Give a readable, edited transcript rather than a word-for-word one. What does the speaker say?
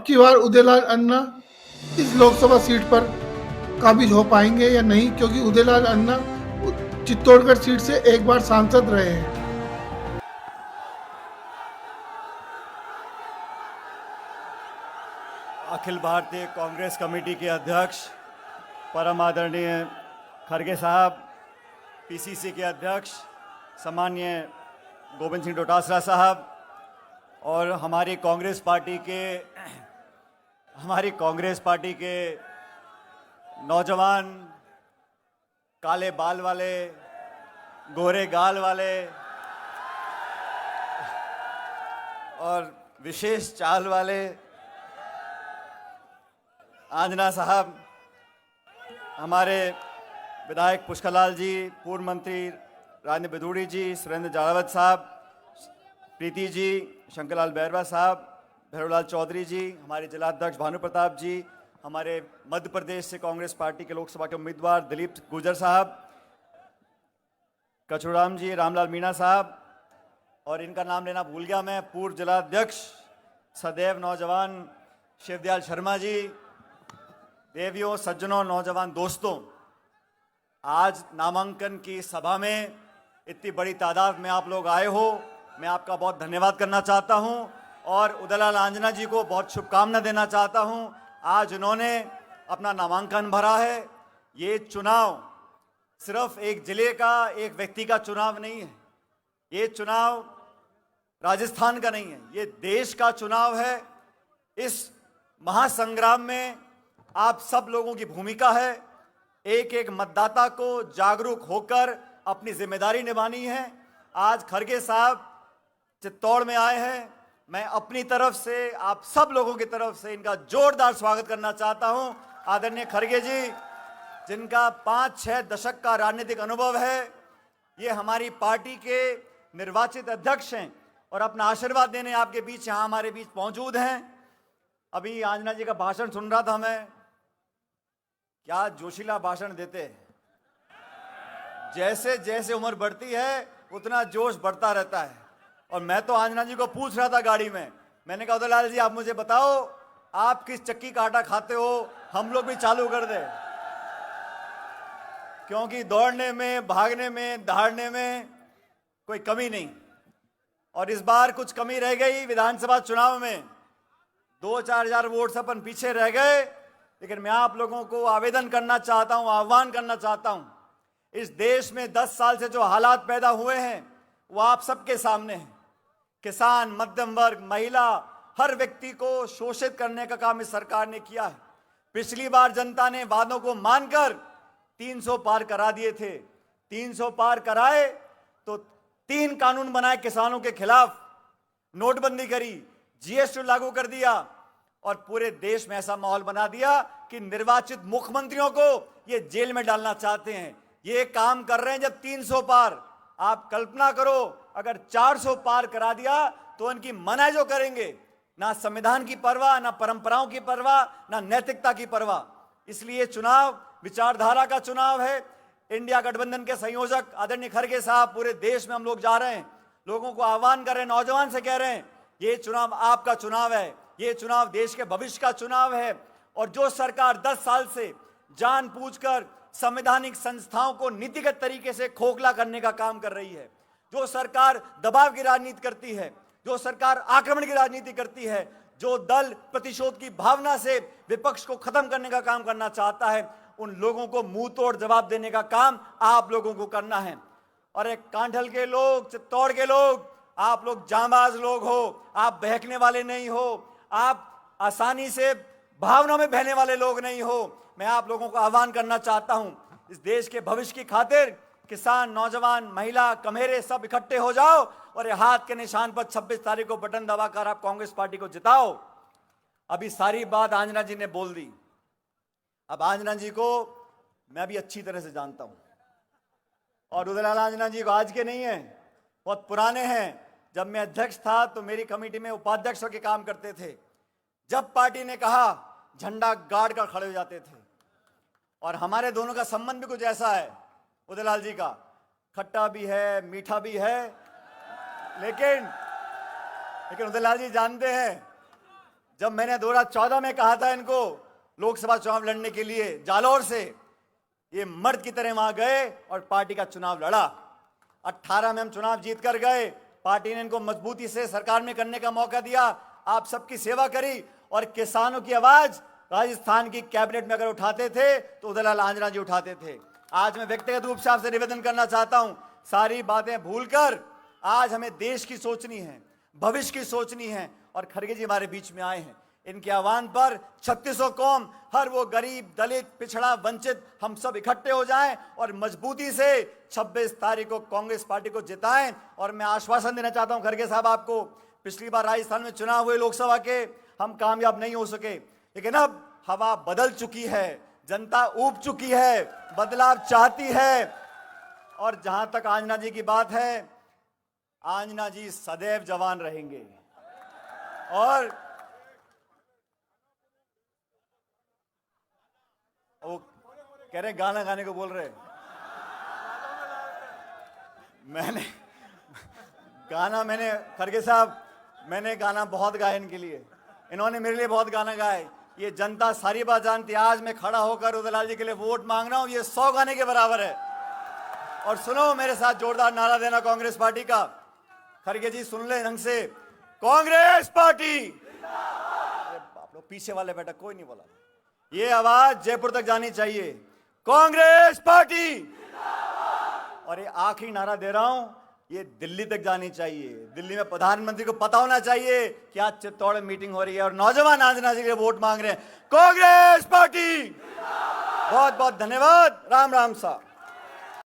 अब की बार उदयलाल अन्ना इस लोकसभा सीट पर काबिज हो पाएंगे या नहीं, क्योंकि उदयलाल अन्ना चित्तौड़गढ़ सीट से एक बार सांसद रहे हैं। अखिल भारतीय कांग्रेस कमेटी के अध्यक्ष परम आदरणीय खड़गे साहब, पीसीसी के अध्यक्ष सम्माननीय गोविंद सिंह डोटासरा साहब और हमारी कांग्रेस पार्टी के नौजवान, काले बाल वाले, गोरे गाल वाले और विशेष चाल वाले आंजना साहब, हमारे विधायक पुष्करलाल जी, पूर्व मंत्री राजेंद्र बिधूड़ी जी, सुरेंद्र जारावत साहब, प्रीति जी, शंकरलाल बैरवा साहब, भैरवलाल चौधरी जी, हमारे जिलाध्यक्ष भानु प्रताप जी, हमारे मध्य प्रदेश से कांग्रेस पार्टी के लोकसभा के उम्मीदवार दिलीप गुर्जर साहब, कचूराम जी, रामलाल मीणा साहब, और इनका नाम लेना भूल गया मैं, पूर्व जिलाध्यक्ष सदैव नौजवान शिवदयाल शर्मा जी, देवियों, सज्जनों, नौजवान दोस्तों, आज नामांकन की सभा में इतनी बड़ी तादाद में आप लोग आए हो, मैं आपका बहुत धन्यवाद करना चाहता हूं और उदयलाल आंजना जी को बहुत शुभकामना देना चाहता हूं। आज उन्होंने अपना नामांकन भरा है। ये चुनाव सिर्फ एक जिले का, एक व्यक्ति का चुनाव नहीं है। ये चुनाव राजस्थान का नहीं है, ये देश का चुनाव है। इस महासंग्राम में आप सब लोगों की भूमिका है। एक एक मतदाता को जागरूक होकर अपनी जिम्मेदारी निभानी है। आज खड़गे साहब चित्तौड़ में आए हैं। मैं अपनी तरफ से, आप सब लोगों की तरफ से इनका जोरदार स्वागत करना चाहता हूं। आदरणीय खड़गे जी, जिनका 5-6 दशक का राजनीतिक अनुभव है, ये हमारी पार्टी के निर्वाचित अध्यक्ष हैं और अपना आशीर्वाद देने आपके बीच, यहां हमारे बीच मौजूद हैं। अभी आंजना जी का भाषण सुन रहा था मैं, क्या जोशीला भाषण देते हैं। जैसे जैसे उम्र बढ़ती है उतना जोश बढ़ता रहता है। और मैं तो आंजना जी को पूछ रहा था गाड़ी में, मैंने कहा उदयलाल जी, आप मुझे बताओ आप किस चक्की का आटा खाते हो, हम लोग भी चालू कर दे, क्योंकि दौड़ने में, भागने में, दहाड़ने में कोई कमी नहीं। और इस बार कुछ कमी रह गई विधानसभा चुनाव में, 2-4 हजार वोट से अपन पीछे रह गए। लेकिन मैं आप लोगों को आवेदन करना चाहता हूं, आह्वान करना चाहता हूं, इस देश में 10 साल से जो हालात पैदा हुए हैं वो आप सबके सामने हैं। किसान, मध्यम वर्ग, महिला, हर व्यक्ति को शोषित करने का काम इस सरकार ने किया है। पिछली बार जनता ने वादों को मानकर 300 पार करा दिए थे। 300 पार कराए तो 3 कानून बनाए किसानों के खिलाफ, नोटबंदी करी, जीएसटी लागू कर दिया और पूरे देश में ऐसा माहौल बना दिया कि निर्वाचित मुख्यमंत्रियों को ये जेल में डालना चाहते हैं। ये काम कर रहे हैं जब 300 पार। आप कल्पना करो अगर 400 पार करा दिया तो उनकी मनाई जो करेंगे, ना संविधान की परवाह, ना परंपराओं की परवाह, ना नैतिकता की परवाह। इसलिए चुनाव विचारधारा का चुनाव है। इंडिया गठबंधन के संयोजक आदरणीय खड़गे साहब, पूरे देश में हम लोग जा रहे हैं, लोगों को आह्वान कर रहे हैं, नौजवान से कह रहे हैं, ये चुनाव आपका चुनाव है, ये चुनाव देश के भविष्य का चुनाव है। और जो सरकार 10 साल से जानबूझकर संवैधानिक संस्थाओं को नीतिगत तरीके से खोखला करने का काम कर रही है, जो सरकार दबाव की राजनीति करती है, जो सरकार आक्रमण की राजनीति करती है, जो दल प्रतिशोध की भावना से विपक्ष को खत्म करने का काम करना चाहता है, उन लोगों को मुंह तोड़ जवाब देने का काम आप लोगों को करना है। और एक कांठल के लोग, चित्तौड़ के लोग, आप लोग जांबाज लोग हो, आप बहकने वाले नहीं हो, आप आसानी से भावना में बहने वाले लोग नहीं हो। मैं आप लोगों को आह्वान करना चाहता हूं, इस देश के भविष्य की खातिर किसान, नौजवान, महिला, कमेरे सब इकट्ठे हो जाओ और ये हाथ के निशान पर 26 तारीख को बटन दबाकर आप कांग्रेस पार्टी को जिताओ। अभी सारी बात आंजना जी ने बोल दी। अब आंजना जी को मैं भी अच्छी तरह से जानता हूं और उदयलाल आंजना जी को आज के नहीं है, बहुत पुराने हैं। जब मैं अध्यक्ष था तो मेरी कमेटी में उपाध्यक्ष के काम करते थे। जब पार्टी ने कहा झंडा गाड़ कर खड़े हो जाते थे। और हमारे दोनों का संबंध भी कुछ ऐसा है उदयलाल जी का, खट्टा भी है, मीठा भी है, लेकिन उदयलाल जी जानते हैं जब मैंने 2014 में कहा था इनको लोकसभा चुनाव लड़ने के लिए जालौर से, ये मर्द की तरह वहां गए और पार्टी का चुनाव लड़ा। 18 में हम चुनाव जीत कर गए, पार्टी ने इनको मजबूती से सरकार में करने का मौका दिया, आप सबकी सेवा करी और किसानों की आवाज राजस्थान की कैबिनेट में अगर उठाते थे तो उदयलाल आंजना जी उठाते थे। आज मैं व्यक्तिगत रूप से आपसे निवेदन करना चाहता हूं, सारी बातें भूलकर आज हमें देश की सोचनी है, भविष्य की सोचनी है और खड़गे जी हमारे बीच में आए हैं। इनके आह्वान पर 3600 कौम, हर वो गरीब, दलित, पिछड़ा, वंचित, हम सब इकट्ठे हो जाएं और मजबूती से 26 तारीख को कांग्रेस पार्टी को जिताएं। और मैं आश्वासन देना चाहता हूं खड़गे साहब आपको, पिछली बार राजस्थान में चुनाव हुए लोकसभा के, हम कामयाब नहीं हो सके, लेकिन अब हवा बदल चुकी है, जनता ऊब चुकी है, बदलाव चाहती है। और जहां तक आंजना जी की बात है, आंजना जी सदैव जवान रहेंगे। और वो कह रहे गाना गाने को बोल रहे, मैंने खड़गे साहब, मैंने गाना बहुत गाया इनके लिए, इन्होंने मेरे लिए बहुत गाना गाए। ये जनता सारी बात जानती है। आज मैं खड़ा होकर उदयलाल जी के लिए वोट मांग रहा हूं, ये 100 गाने के बराबर है। और सुनो, मेरे साथ जोरदार नारा देना कांग्रेस पार्टी का। खड़गे जी सुन ले ढंग से, कांग्रेस पार्टी। आप लोग पीछे वाले बेटा कोई नहीं बोला, ये आवाज जयपुर तक जानी चाहिए, कांग्रेस पार्टी। और ये आखिरी नारा दे रहा हूं, ये दिल्ली तक जानी चाहिए। दिल्ली में प्रधानमंत्री को पता होना चाहिए कि आज चित्तौड़ में मीटिंग हो रही है और नौजवान आंजना जी के लिए वोट मांग रहे हैं, कांग्रेस पार्टी। बहुत बहुत धन्यवाद। राम राम साहब।